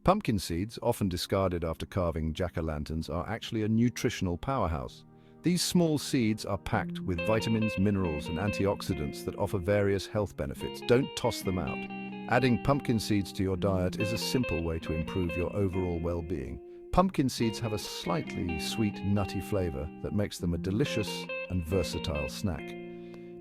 Pumpkin seeds, often discarded after carving jack-o'-lanterns, are actually a nutritional powerhouse. These small seeds are packed with vitamins, minerals, and antioxidants that offer various health benefits. Don't toss them out. Adding pumpkin seeds to your diet is a simple way to improve your overall well-being. Pumpkin seeds have a slightly sweet, nutty flavor that makes them a delicious and versatile snack.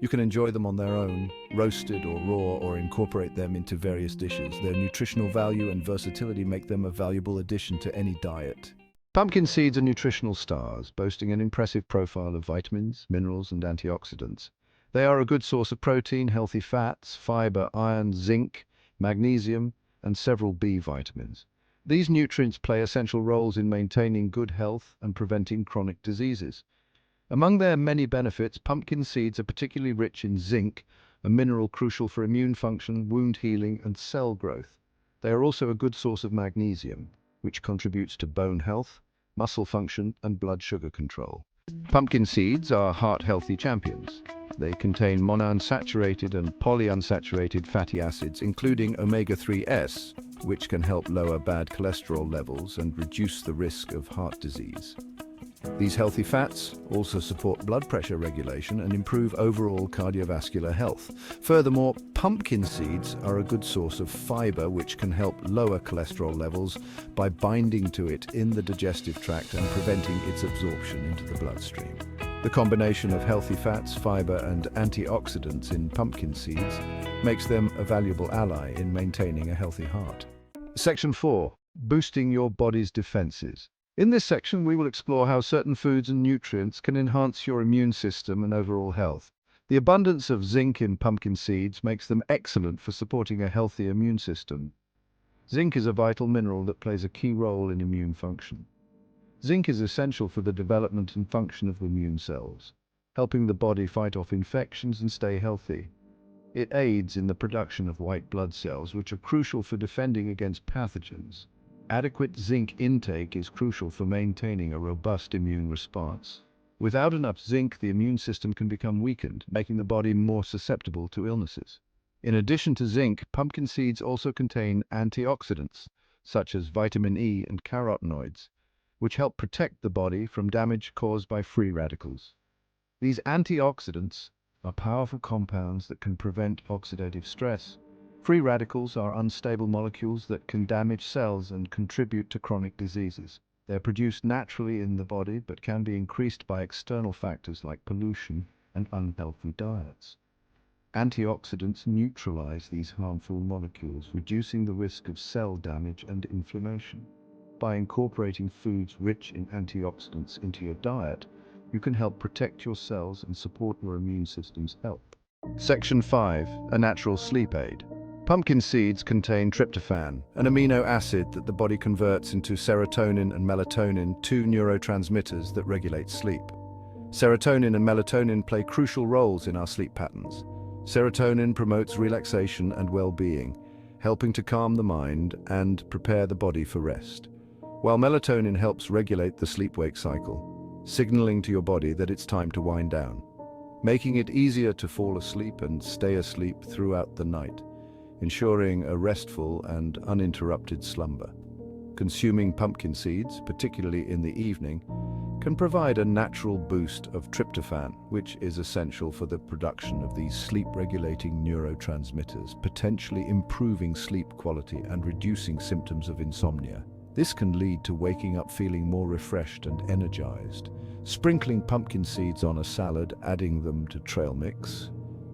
You can enjoy them on their own, roasted or raw, or incorporate them into various dishes. Their nutritional value and versatility make them a valuable addition to any diet. Pumpkin seeds are nutritional stars, boasting an impressive profile of vitamins, minerals, and antioxidants. They are a good source of protein, healthy fats, fiber, iron, zinc, magnesium, and several B vitamins. These nutrients play essential roles in maintaining good health and preventing chronic diseases. Among their many benefits, pumpkin seeds are particularly rich in zinc, a mineral crucial for immune function, wound healing, and cell growth. They are also a good source of magnesium, which contributes to bone health, muscle function, and blood sugar control. Pumpkin seeds are heart-healthy champions. They contain monounsaturated and polyunsaturated fatty acids, including omega-3s, which can help lower bad cholesterol levels and reduce the risk of heart disease. These healthy fats also support blood pressure regulation and improve overall cardiovascular health. Furthermore, pumpkin seeds are a good source of fiber, which can help lower cholesterol levels by binding to it in the digestive tract and preventing its absorption into the bloodstream. The combination of healthy fats, fiber, and antioxidants in pumpkin seeds makes them a valuable ally in maintaining a healthy heart. Section 4. Boosting your body's defenses. In this section, we will explore how certain foods and nutrients can enhance your immune system and overall health. The abundance of zinc in pumpkin seeds makes them excellent for supporting a healthy immune system. Zinc is a vital mineral that plays a key role in immune function. Zinc is essential for the development and function of immune cells, helping the body fight off infections and stay healthy. It aids in the production of white blood cells, which are crucial for defending against pathogens. Adequate zinc intake is crucial for maintaining a robust immune response. Without enough zinc, the immune system can become weakened, making the body more susceptible to illnesses. In addition to zinc, pumpkin seeds also contain antioxidants, such as vitamin E and carotenoids, which help protect the body from damage caused by free radicals. These antioxidants are powerful compounds that can prevent oxidative stress. Free radicals are unstable molecules that can damage cells and contribute to chronic diseases. They are produced naturally in the body but can be increased by external factors like pollution and unhealthy diets. Antioxidants neutralize these harmful molecules, reducing the risk of cell damage and inflammation. By incorporating foods rich in antioxidants into your diet, you can help protect your cells and support your immune system's health. Section 5. A natural sleep aid. Pumpkin seeds contain tryptophan, an amino acid that the body converts into serotonin and melatonin, two neurotransmitters that regulate sleep. Serotonin and melatonin play crucial roles in our sleep patterns. Serotonin promotes relaxation and well-being, helping to calm the mind and prepare the body for rest, while melatonin helps regulate the sleep-wake cycle, signaling to your body that it's time to wind down, making it easier to fall asleep and stay asleep throughout the night, ensuring a restful and uninterrupted slumber. Consuming pumpkin seeds, particularly in the evening, can provide a natural boost of tryptophan, which is essential for the production of these sleep-regulating neurotransmitters, potentially improving sleep quality and reducing symptoms of insomnia. This can lead to waking up feeling more refreshed and energized. Sprinkling pumpkin seeds on a salad, adding them to trail mix,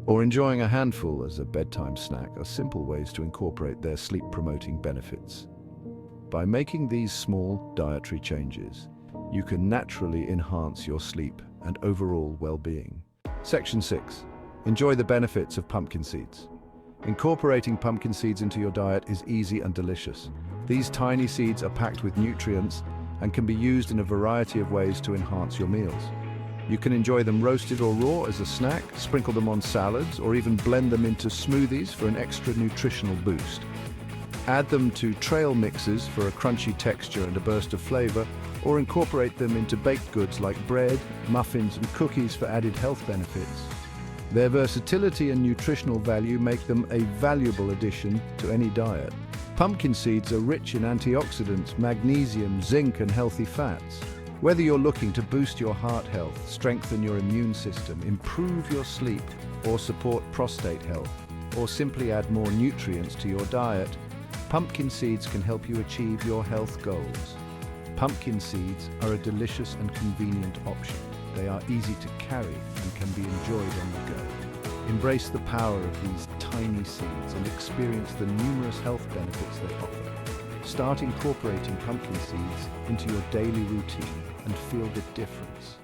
or enjoying a handful as a bedtime snack are simple ways to incorporate their sleep-promoting benefits. By making these small dietary changes, you can naturally enhance your sleep and overall well-being. Section 6. Enjoy the benefits of pumpkin seeds. Incorporating pumpkin seeds into your diet is easy and delicious. These tiny seeds are packed with nutrients and can be used in a variety of ways to enhance your meals. You can enjoy them roasted or raw as a snack, sprinkle them on salads, or even blend them into smoothies for an extra nutritional boost. Add them to trail mixes for a crunchy texture and a burst of flavor, or incorporate them into baked goods like bread, muffins, and cookies for added health benefits. Their versatility and nutritional value make them a valuable addition to any diet. Pumpkin seeds are rich in antioxidants, magnesium, zinc, and healthy fats. Whether you're looking to boost your heart health, strengthen your immune system, improve your sleep, or support prostate health, or simply add more nutrients to your diet, pumpkin seeds can help you achieve your health goals. Pumpkin seeds are a delicious and convenient option. They are easy to carry and can be enjoyed on the go. Embrace the power of these tiny seeds and experience the numerous health benefits they offer. Start incorporating pumpkin seeds into your daily routine and feel the difference.